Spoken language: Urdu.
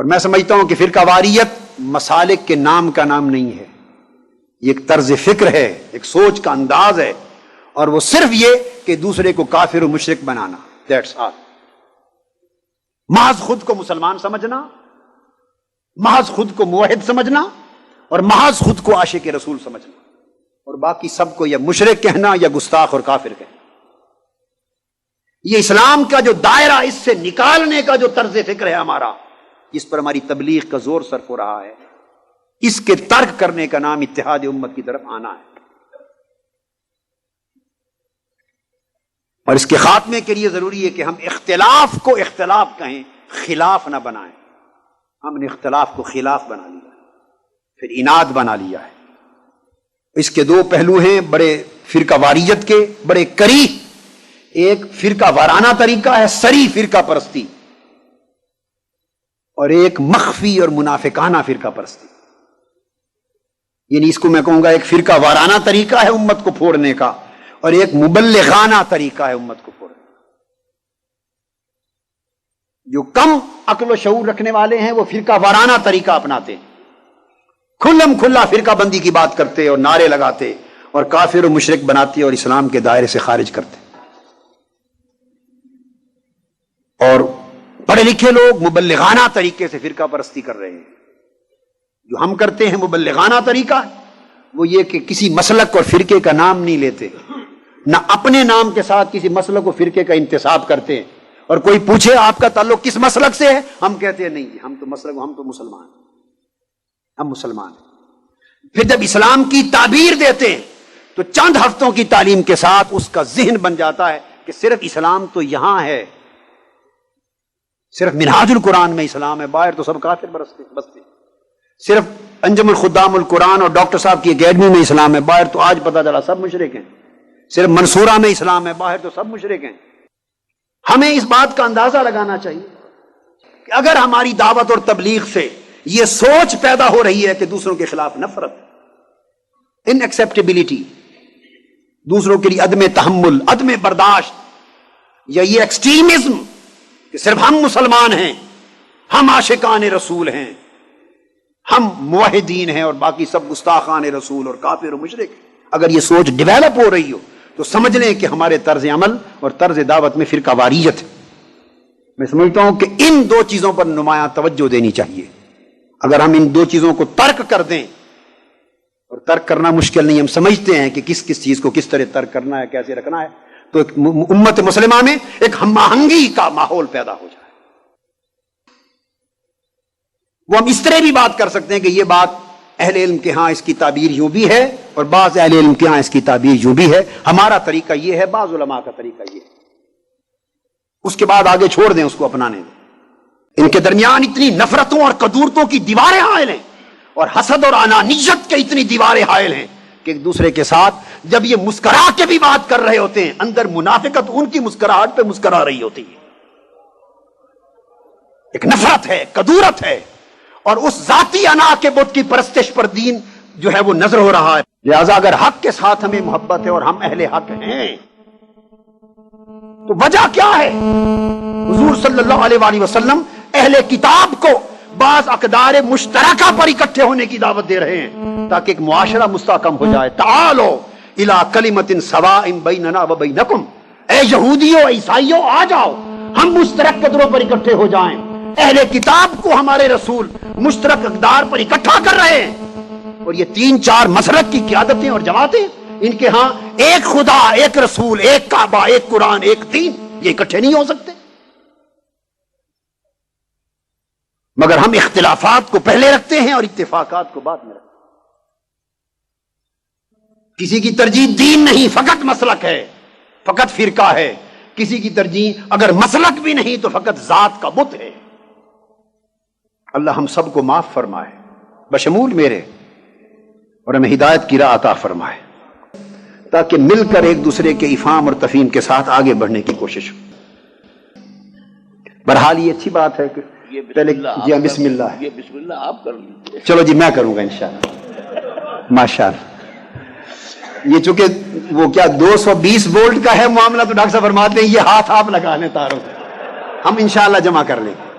اور میں سمجھتا ہوں کہ فرقہ واریت مسالک کے نام کا نام نہیں ہے، یہ ایک طرز فکر ہے، ایک سوچ کا انداز ہے، اور وہ صرف یہ کہ دوسرے کو کافر و مشرک بنانا، دیٹس آل۔ محض خود کو مسلمان سمجھنا، محض خود کو موحد سمجھنا، اور محض خود کو عاشق رسول سمجھنا، اور باقی سب کو یا مشرک کہنا یا گستاخ اور کافر کہنا۔ یہ اسلام کا جو دائرہ اس سے نکالنے کا جو طرز فکر ہے ہمارا، اس پر ہماری تبلیغ کا زور صرف ہو رہا ہے، اس کے ترک کرنے کا نام اتحاد امت کی طرف آنا ہے، اور اس کے خاتمے کے لیے ضروری ہے کہ ہم اختلاف کو اختلاف کہیں، خلاف نہ بنائیں۔ ہم نے اختلاف کو خلاف بنا لیا، پھر اناد بنا لیا ہے۔ اس کے دو پہلو ہیں بڑے فرقہ واریت کے، بڑے کری۔ ایک فرقہ وارانہ طریقہ ہے، سری فرقہ پرستی، اور ایک مخفی اور منافقانہ فرقہ پرستی۔ یعنی اس کو میں کہوں گا ایک فرقہ وارانہ طریقہ ہے امت کو پھوڑنے کا، اور ایک مبلغانہ طریقہ ہے امت کو پھوڑنے کا۔ جو کم عقل و شعور رکھنے والے ہیں وہ فرقہ وارانہ طریقہ اپناتے ہیں، کھلم کھلا فرقہ بندی کی بات کرتے اور نعرے لگاتے اور کافر و مشرک بناتے اور اسلام کے دائرے سے خارج کرتے۔ اور پڑھے لکھے لوگ مبلغانہ طریقے سے فرقہ پرستی کر رہے ہیں۔ جو ہم کرتے ہیں مبلغانہ طریقہ، وہ یہ کہ کسی مسلک اور فرقے کا نام نہیں لیتے، نہ اپنے نام کے ساتھ کسی مسلک و فرقے کا انتساب کرتے ہیں، اور کوئی پوچھے آپ کا تعلق کس مسلک سے ہے، ہم کہتے ہیں نہیں ہم تو مسلمان ہیں، ہم مسلمان ہیں۔ پھر جب اسلام کی تعبیر دیتے ہیں تو چند ہفتوں کی تعلیم کے ساتھ اس کا ذہن بن جاتا ہے کہ صرف اسلام تو یہاں ہے، صرف منہاج القرآن میں اسلام ہے، باہر تو سب کافر بستے۔ صرف انجم الخدام القرآن اور ڈاکٹر صاحب کی اکیڈمی میں اسلام ہے، باہر تو آج پتہ چلا سب مشرک ہیں۔ صرف منصورہ میں اسلام ہے، باہر تو سب مشرک ہیں۔ ہمیں اس بات کا اندازہ لگانا چاہیے کہ اگر ہماری دعوت اور تبلیغ سے یہ سوچ پیدا ہو رہی ہے کہ دوسروں کے خلاف نفرت، ان ایکسیپٹیبلٹی، دوسروں کے لیے عدم تحمل، عدم برداشت، یا یہ ایکسٹریمزم کہ صرف ہم مسلمان ہیں، ہم عاشقان رسول ہیں، ہم موحدین ہیں اور باقی سب گستاخان رسول اور کافر و مشرک، اگر یہ سوچ ڈیولپ ہو رہی ہو تو سمجھ لیں کہ ہمارے طرز عمل اور طرز دعوت میں فرقہ واریت ہے۔ میں سمجھتا ہوں کہ ان دو چیزوں پر نمایاں توجہ دینی چاہیے۔ اگر ہم ان دو چیزوں کو ترک کر دیں، اور ترک کرنا مشکل نہیں، ہم سمجھتے ہیں کہ کس کس چیز کو کس طرح ترک کرنا ہے، کیسے رکھنا ہے، تو ایک امت مسلمہ میں ایک ہم آہنگی کا ماحول پیدا ہو جائے۔ وہ ہم اس طرح بھی بات کر سکتے ہیں کہ یہ بات اہل علم کے ہاں اس کی تعبیر یوں بھی ہے، اور بعض اہل علم کے ہاں اس کی تعبیر یوں بھی ہے، ہمارا طریقہ یہ ہے، بعض علماء کا طریقہ یہ ہے، اس کے بعد آگے چھوڑ دیں، اس کو اپنانے دیں۔ ان کے درمیان اتنی نفرتوں اور قدورتوں کی دیواریں حائل ہیں، اور حسد اور انانیت کے اتنی دیواریں حائل ہیں کہ ایک دوسرے کے ساتھ جب یہ مسکرا کے بھی بات کر رہے ہوتے ہیں، اندر منافقت ان کی مسکراہٹ پہ مسکرا رہی ہوتی ہے۔ ایک نفرت ہے، قدورت ہے، اور اس ذاتی انا کے بت کی پرستش پر دین جو ہے وہ نظر ہو رہا ہے۔ لہذا اگر حق کے ساتھ ہمیں محبت ہے اور ہم اہل حق ہیں تو وجہ کیا ہے؟ حضور صلی اللہ علیہ وآلہ وسلم اہل کتاب کو بعض اقدار مشترکہ پر اکٹھے ہونے کی دعوت دے رہے ہیں تاکہ ایک معاشرہ مستحکم ہو جائے۔ تعالوا الی کلمۃ سواء بیننا و بینکم، اے یہودیوں عیسائیوں آ جاؤ، ہم مشترک قدروں پر اکٹھے ہو جائیں۔ اہل کتاب کو ہمارے رسول مشترک اقدار پر اکٹھا کر رہے ہیں، اور یہ 3-4 مسلک کی قیادتیں اور جماعتیں، ان کے ہاں ایک خدا، ایک رسول، ایک کعبہ، ایک قرآن، ایک دین، یہ اکٹھے نہیں ہو سکتے۔ مگر ہم اختلافات کو پہلے رکھتے ہیں اور اتفاقات کو بعد میں رکھتے ہیں۔ کسی کی ترجیح دین نہیں، فقط مسلک ہے، فقط فرقہ ہے۔ کسی کی ترجیح اگر مسلک بھی نہیں تو فقط ذات کا بت ہے۔ اللہ ہم سب کو معاف فرمائے، بشمول میرے، اور ہمیں ہدایت کی راہ عطا فرمائے، تاکہ مل کر ایک دوسرے کے افہام اور تفہیم کے ساتھ آگے بڑھنے کی کوشش ہو۔ بہرحال یہ اچھی بات ہے کہ پہلے جی بسم اللہ، یہ بسم اللہ آپ کر لیجیے۔ چلو جی میں کروں گا انشاءاللہ، ماشاءاللہ۔ یہ چونکہ وہ کیا 220 وولٹ کا ہے معاملہ، تو ڈاکٹر صاحب فرماتے ہیں یہ ہاتھ آپ لگا لیں تاروں سے، ہم انشاءاللہ جمع کر لیں گے۔